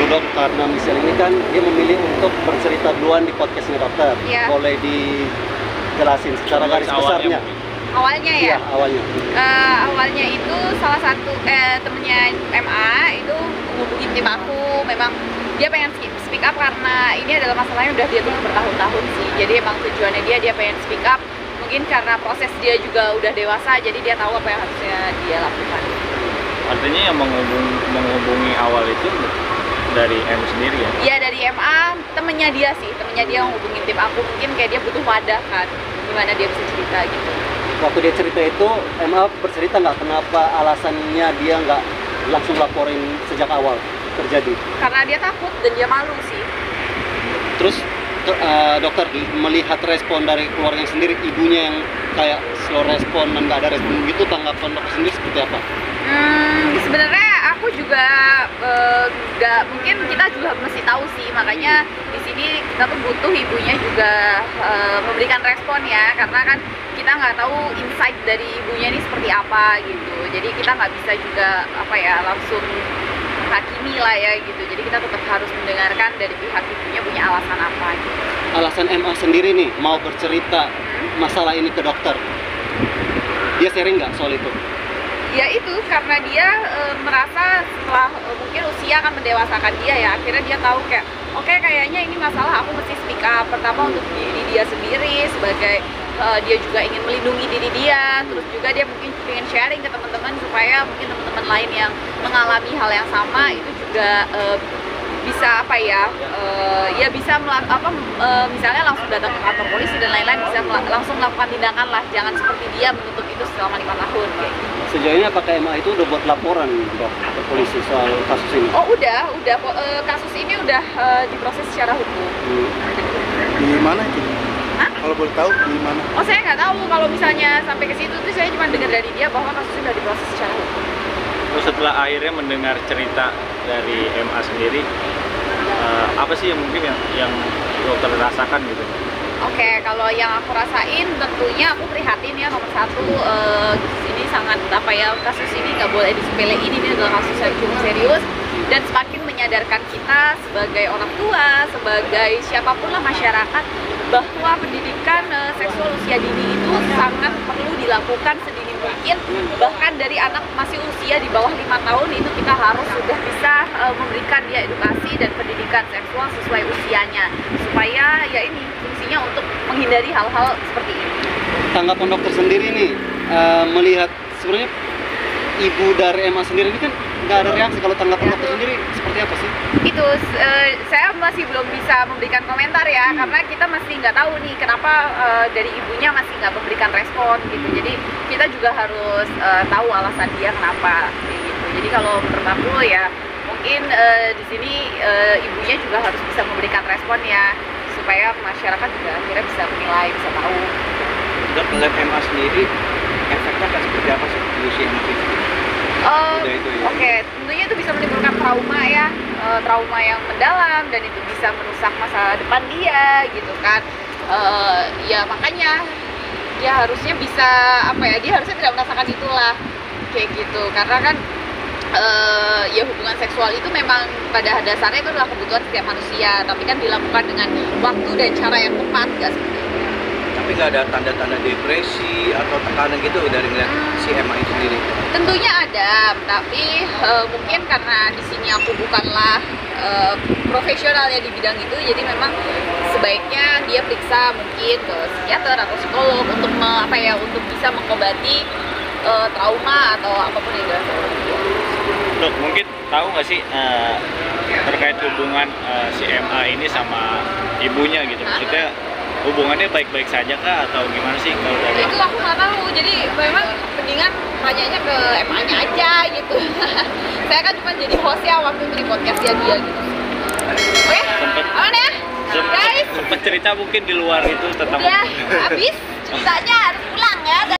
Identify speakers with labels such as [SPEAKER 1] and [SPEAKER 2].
[SPEAKER 1] Dok, karena misalnya ini kan dia memilih untuk bercerita duluan di podcastnya dokter.
[SPEAKER 2] Iya.
[SPEAKER 1] Boleh dijelasin secara garis besarnya?
[SPEAKER 2] Awalnya ya?
[SPEAKER 1] Iya, awalnya.
[SPEAKER 2] Awalnya itu salah satu temennya MA itu hubungin tim aku. Memang dia pengen speak up karena ini adalah masalahnya udah dia tunggu bertahun-tahun sih. Jadi emang tujuannya dia pengen speak up. Mungkin karena proses dia juga udah dewasa, jadi dia tahu apa yang harusnya dia lakukan.
[SPEAKER 3] Artinya yang menghubungi awal itu dari M sendiri ya?
[SPEAKER 2] Iya, dari MA, temennya dia sih, temennya dia yang hubungin tim aku. Mungkin kayak dia butuh wadah kan, gimana dia bisa cerita gitu.
[SPEAKER 1] Waktu dia cerita itu, MA bercerita nggak kenapa alasannya dia nggak langsung laporin sejak awal terjadi?
[SPEAKER 2] Karena dia takut dan dia malu sih.
[SPEAKER 1] Terus dokter melihat respon dari keluarga sendiri, ibunya yang kayak slow respon dan nggak ada respon gitu, tanggapan dokter sendiri seperti apa?
[SPEAKER 2] Sebenarnya aku juga nggak, mungkin kita juga mesti tahu sih, makanya di sini kita tuh butuh ibunya juga memberikan respon ya, karena kan kita nggak tahu insight dari ibunya ini seperti apa gitu. Jadi kita nggak bisa juga langsung hakimi lah ya gitu. Jadi kita tetap harus mendengarkan dari pihak ibunya punya alasan apa gitu.
[SPEAKER 1] Alasan MA sendiri nih mau bercerita masalah ini ke dokter, dia sharing nggak soal itu?
[SPEAKER 2] Ya itu karena dia merasa setelah mungkin usia akan mendewasakan dia ya, akhirnya dia tahu kayak oke, kayaknya ini masalah aku mesti speak up. Pertama untuk diri dia sendiri sebagai dia juga ingin melindungi diri dia, terus juga dia mungkin ingin sharing ke teman-teman supaya mungkin teman-teman lain yang mengalami hal yang sama itu juga bisa bisa misalnya langsung datang ke kantor polisi dan lain-lain, bisa langsung melakukan tindakan lah, jangan seperti dia menutup itu selama 5 tahun kayak gitu.
[SPEAKER 1] Sejauh ini apakah MA itu udah buat laporan dok ke polisi soal kasus ini?
[SPEAKER 2] Oh udah kasus ini udah diproses secara hukum.
[SPEAKER 4] Di mana itu?
[SPEAKER 2] Hah?
[SPEAKER 4] Kalau boleh tahu di mana?
[SPEAKER 2] Oh saya nggak tahu, kalau misalnya sampai ke situ tuh saya cuma dengar dari dia bahwa kasusnya udah diproses secara hukum.
[SPEAKER 3] Terus setelah akhirnya mendengar cerita dari MA sendiri, apa sih yang mungkin yang dokter rasakan gitu?
[SPEAKER 2] Oke, kalau yang aku rasain tentunya aku prihatin ya, nomor satu ini sangat kasus ini nggak boleh disepelein, ini adalah kasus yang cukup serius dan semakin menyadarkan kita sebagai orang tua, sebagai siapapun lah masyarakat, bahwa pendidikan seksual usia dini itu sangat perlu dilakukan sedini mungkin. Bahkan dari anak masih usia di bawah 5 tahun itu kita harus sudah bisa memberikan dia edukasi dan pendidikan seksual sesuai usianya, supaya ya ini fungsinya untuk menghindari hal-hal seperti ini.
[SPEAKER 1] Tanggapan dokter sendiri nih melihat sebenarnya ibu dari MA sendiri ini kan nggak ada reaksi, kalau tanggapan dokter sendiri seperti apa sih?
[SPEAKER 2] Itu saya masih belum bisa memberikan komentar ya, karena kita masih nggak tahu nih kenapa dari ibunya masih nggak memberikan respon gitu. Jadi kita juga harus tahu alasan dia kenapa gitu. Jadi kalau menurut aku ya mungkin di sini ibunya juga harus bisa memberikan respon ya, supaya masyarakat juga akhirnya bisa menilai, bisa tahu.
[SPEAKER 4] Dok, melihat MA sendiri efeknya akan seperti apa sih di usia anak itu?
[SPEAKER 2] Oke, tentunya itu bisa menimbulkan trauma ya, trauma yang mendalam, dan itu bisa merusak masa depan dia gitu kan. Ya makanya dia harusnya bisa dia harusnya tidak merasakan itulah kayak gitu, karena kan ya hubungan seksual itu memang pada dasarnya itu adalah kebutuhan setiap manusia, tapi kan dilakukan dengan waktu dan cara yang tepat, nggak seperti itu.
[SPEAKER 4] Tapi nggak ada tanda-tanda depresi atau tekanan gitu dari ngeliat si MA itu sendiri?
[SPEAKER 2] Tentunya ada, tapi mungkin karena di sini aku bukanlah profesional ya di bidang itu, jadi memang sebaiknya dia periksa mungkin ke psikiater atau psikolog untuk untuk bisa mengobati trauma atau apapun yang dia alami.
[SPEAKER 3] Dok, mungkin tahu nggak sih terkait hubungan si MA ini sama ibunya gitu? Maksudnya hubungannya baik-baik saja kah atau gimana sih kalau dari?
[SPEAKER 2] Itu aku nggak tahu, jadi memang mendingan tanyanya ke MA-nya aja gitu. Saya kan cuma jadi host ya waktu itu di podcastnya dia gitu. Oke, aman ya guys?
[SPEAKER 3] Sempet cerita mungkin di luar itu tentang
[SPEAKER 2] udah habis ceritanya.